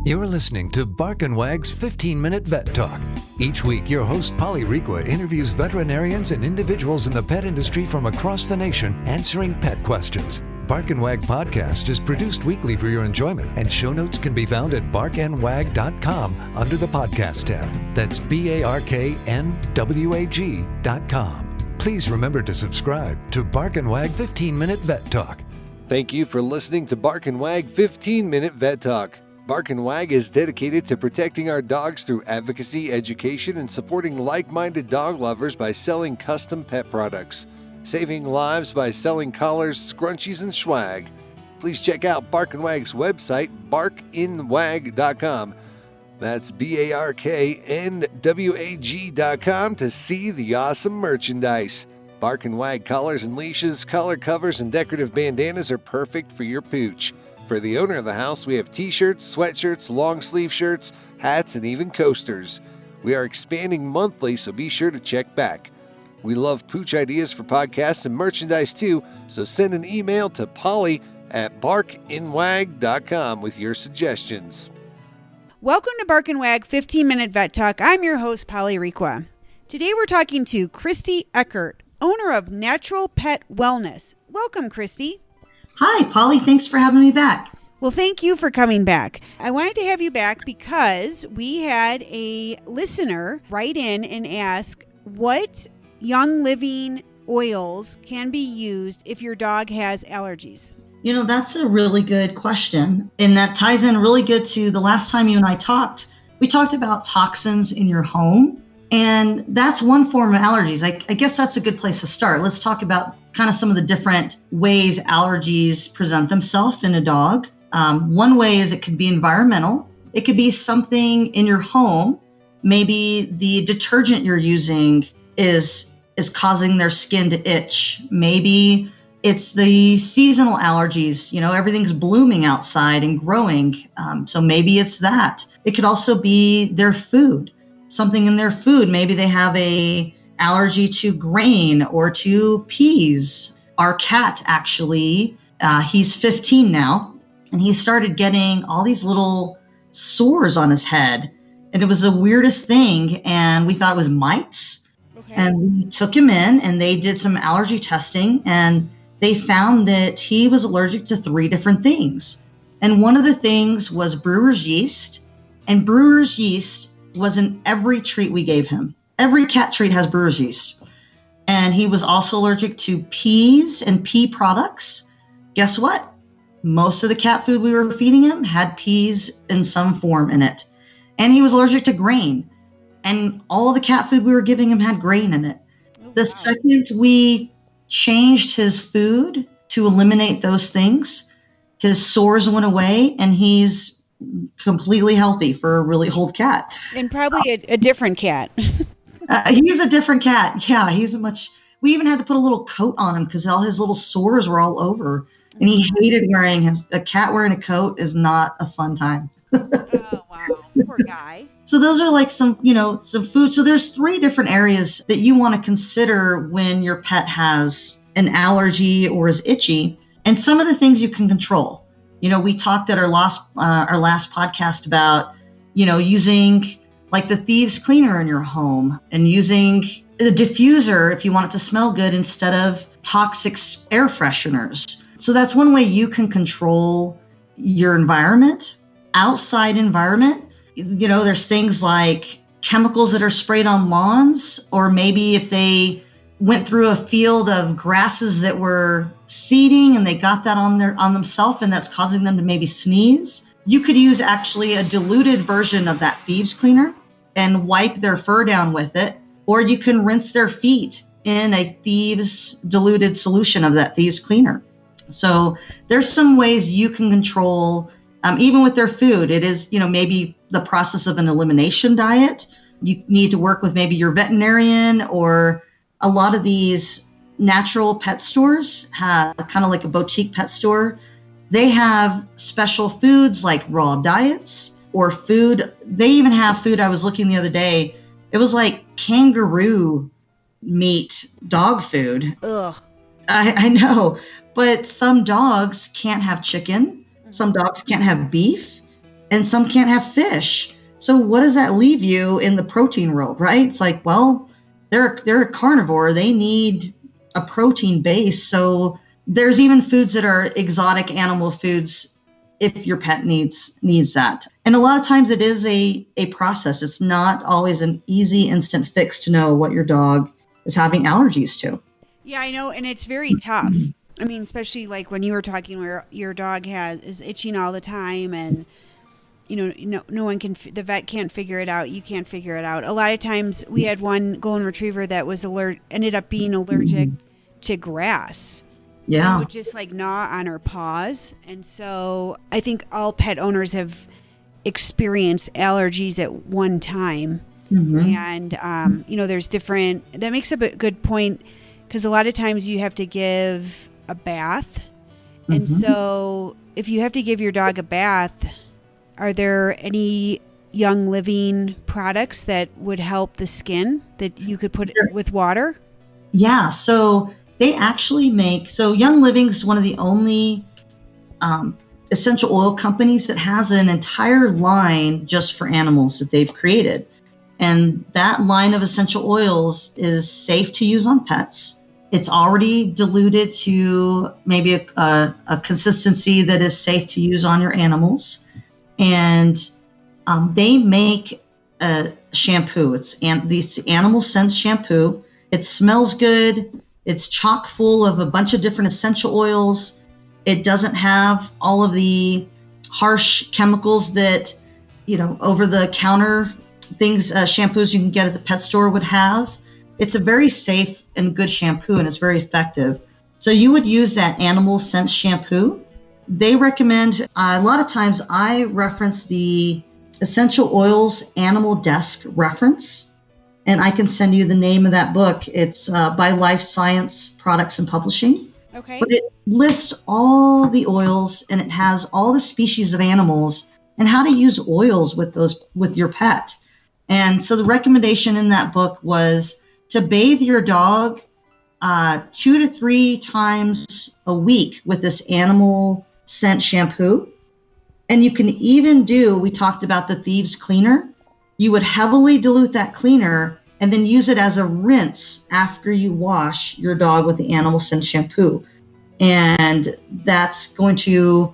You're listening to Bark and Wag's 15-Minute Vet Talk. Each week, your host, Polly Requa, interviews veterinarians and individuals in the pet industry from across the nation answering pet questions. Bark and Wag podcast is produced weekly for your enjoyment, and show notes can be found at barkandwag.com under the podcast tab. That's barknwag.com. Please remember to subscribe to Bark and Wag 15-Minute Vet Talk. Thank you for listening to Bark and Wag 15-Minute Vet Talk. Bark and Wag is dedicated to protecting our dogs through advocacy, education, and supporting like-minded dog lovers by selling custom pet products. Saving lives by selling collars, scrunchies, and swag. Please check out Bark and Wag's website, barkandwag.com. That's barkandwag.com to see the awesome merchandise. Bark and Wag collars and leashes, collar covers, and decorative bandanas are perfect for your pooch. For the owner of the house, we have t-shirts, sweatshirts, long sleeve shirts, hats, and even coasters. We are expanding monthly, so be sure to check back. We love pooch ideas for podcasts and merchandise too, so send an email to polly@barkandwag.com with your suggestions. Welcome to Bark and Wag 15-Minute Vet Talk. I'm your host, Polly Requa. Today we're talking to Cristi Eckert, owner of Natural Pet Wellness. Welcome, Cristi. Hi, Polly. Thanks for having me back. Well, thank you for coming back. I wanted to have you back because we had a listener write in and ask what young living oils can be used if your dog has allergies. You know, that's a really good question. And that ties in really good to the last time you and I talked. We talked about toxins in your home. And that's one form of allergies. I guess that's a good place to start. Let's talk about kind of some of the different ways allergies present themselves in a dog. One way is it could be environmental. It could be something in your home. Maybe the detergent you're using is causing their skin to itch. Maybe it's the seasonal allergies. You know, everything's blooming outside and growing. So maybe it's that. It could also be their food. Something in their food. Maybe they have a allergy to grain or to peas. Our cat actually, he's 15 now, and he started getting all these little sores on his head. And it was the weirdest thing. And we thought it was mites. Okay. And we took him in and they did some allergy testing, and they found that he was allergic to 3 different things. And one of the things was brewer's yeast, and brewer's yeast was in every treat we gave him. Every cat treat has brewer's yeast. And he was also allergic to peas and pea products. Guess what? Most of the cat food we were feeding him had peas in some form in it. And he was allergic to grain. And all the cat food we were giving him had grain in it. The second we changed his food to eliminate those things, his sores went away, and he's completely healthy for a really old cat. And probably a different cat. He's a different cat. Yeah, we even had to put a little coat on him because all his little sores were all over. And he hated a cat wearing a coat is not a fun time. Oh, wow. Poor guy. So those are like some food. So there's 3 different areas that you want to consider when your pet has an allergy or is itchy. And some of the things you can control. You know, we talked at our last podcast about, using like the thieves cleaner in your home and using the diffuser if you want it to smell good instead of toxic air fresheners. So that's one way you can control your environment. Outside environment, there's things like chemicals that are sprayed on lawns, or maybe if they went through a field of grasses that were seeding and they got that on themselves and that's causing them to maybe sneeze. You could use actually a diluted version of that thieves cleaner and wipe their fur down with it, or you can rinse their feet in a thieves diluted solution of that thieves cleaner. So there's some ways you can control, even with their food. It is, maybe the process of an elimination diet. You need to work with maybe your veterinarian, or a lot of these natural pet stores have kind of like a boutique pet store. They have special foods like raw diets or food. They even have food. I was looking the other day. It was like kangaroo meat dog food. Ugh. I know, but some dogs can't have chicken. Some dogs can't have beef. and some can't have fish. So what does that leave you in the protein world, right? It's like, well, they're a carnivore. They need a protein base. So there's even foods that are exotic animal foods if your pet needs that. And a lot of times it is a process. It's not always an easy instant fix to know what your dog is having allergies to. Yeah, I know. And it's very tough. I mean, especially like when you were talking where your dog is itching all the time, and no one can, the vet can't figure it out. You can't figure it out. A lot of times we had one golden retriever that was ended up being allergic to grass. Yeah. It would just like gnaw on her paws. And so I think all pet owners have experienced allergies at one time. Mm-hmm. And, there's different, that makes up a good point, because a lot of times you have to give a bath. And Mm-hmm. so if you have to give your dog a bath, are there any Young Living products that would help the skin that you could put with water? Yeah. So they actually Young Living is one of the only essential oil companies that has an entire line just for animals that they've created. And that line of essential oils is safe to use on pets. It's already diluted to maybe a consistency that is safe to use on your animals. And they make a shampoo. It's this animal sense shampoo. It smells good. It's chock full of a bunch of different essential oils. It doesn't have all of the harsh chemicals that, over-the-counter things, shampoos you can get at the pet store would have. It's a very safe and good shampoo, and it's very effective. So you would use that animal sense shampoo. They recommend, a lot of times I reference the Essential Oils Animal Desk reference. And I can send you the name of that book. It's by Life Science Products and Publishing. Okay. But it lists all the oils, and it has all the species of animals and how to use oils with your pet. And so the recommendation in that book was to bathe your dog 2 to 3 times a week with this animal scent shampoo. And you can even we talked about the Thieves Cleaner. You would heavily dilute that cleaner and then use it as a rinse after you wash your dog with the animal scent shampoo. And that's going to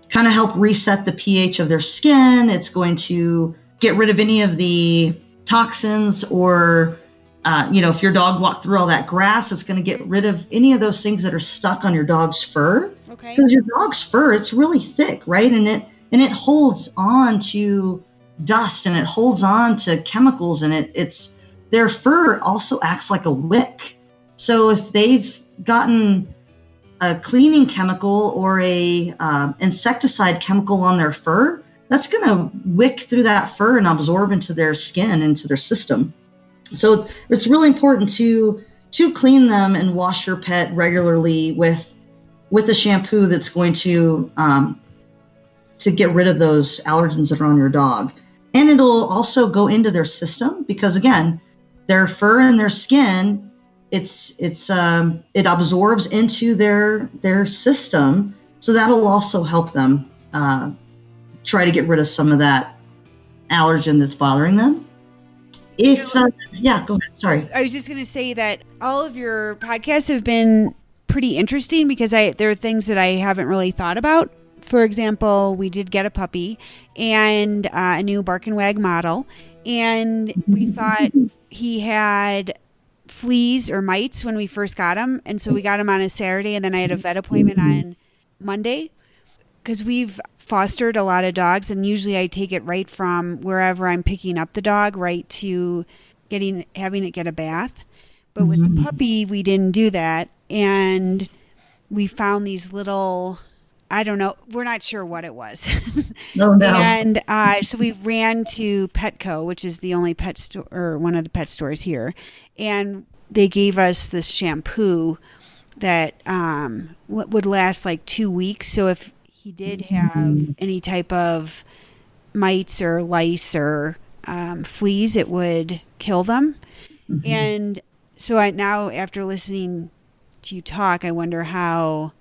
kind of help reset the pH of their skin. It's going to get rid of any of the toxins, or, if your dog walked through all that grass, it's going to get rid of any of those things that are stuck on your dog's fur. Okay. Because your dog's fur, it's really thick, right? And it holds on to dust, and it holds on to chemicals, and it's their fur also acts like a wick. So if they've gotten a cleaning chemical or a insecticide chemical on their fur, that's going to wick through that fur and absorb into their skin, into their system. So it's really important to clean them and wash your pet regularly with a shampoo that's going to get rid of those allergens that are on your dog. And it'll also go into their system because, again, their fur and their skin, it absorbs into their system. So that'll also help them try to get rid of some of that allergen that's bothering them. Go ahead. Sorry. I was just going to say that all of your podcasts have been pretty interesting because there are things that I haven't really thought about. For example, we did get a puppy and a new Bark and Wag model, and we thought he had fleas or mites when we first got him, and so we got him on a Saturday, and then I had a vet appointment on Monday because we've fostered a lot of dogs, and usually I take it right from wherever I'm picking up the dog right to having it get a bath. But with the puppy, we didn't do that, and we found these little, I don't know, we're not sure what it was. No. And so we ran to Petco, which is the only pet store, or one of the pet stores here, and they gave us this shampoo that would last like 2 weeks. So if he did have any type of mites or lice or fleas, it would kill them. And so now after listening to you talk, I wonder how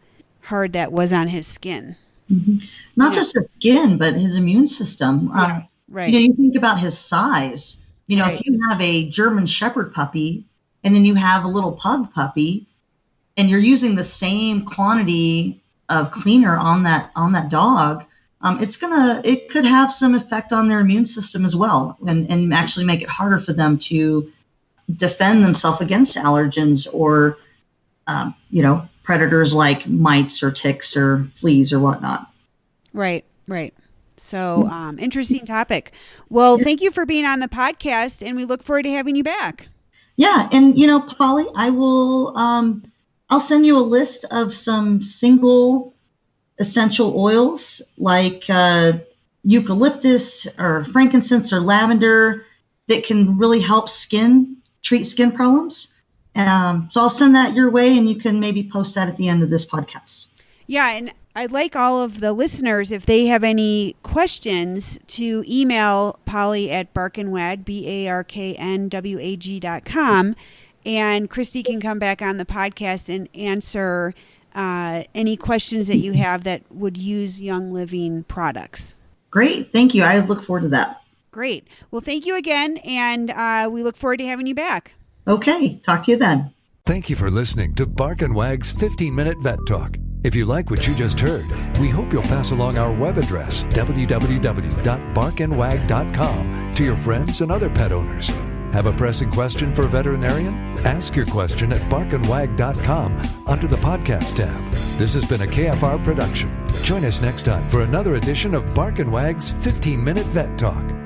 hard that was on his skin. Not just his skin, but his immune system. Right. You think about his size. If you have a German Shepherd puppy and then you have a little pug puppy and you're using the same quantity of cleaner on that dog, it could have some effect on their immune system as well, and actually make it harder for them to defend themselves against allergens or, predators like mites or ticks or fleas or whatnot. Right. So, interesting topic. Well, thank you for being on the podcast, and we look forward to having you back. Yeah. And, Polly, I will, I'll send you a list of some single essential oils like eucalyptus or frankincense or lavender that can really help treat skin problems. So I'll send that your way, and you can maybe post that at the end of this podcast. Yeah, and I'd like all of the listeners, if they have any questions, to email Polly at barkandwag, BARKNWAG.com, and Cristi can come back on the podcast and answer any questions that you have that would use Young Living products. Great. Thank you. I look forward to that. Great. Well, thank you again, and we look forward to having you back. Okay. Talk to you then. Thank you for listening to Bark and Wag's 15-Minute Vet Talk. If you like what you just heard, we hope you'll pass along our web address, www.barkandwag.com, to your friends and other pet owners. Have a pressing question for a veterinarian? Ask your question at barkandwag.com under the podcast tab. This has been a KFR production. Join us next time for another edition of Bark and Wag's 15-Minute Vet Talk.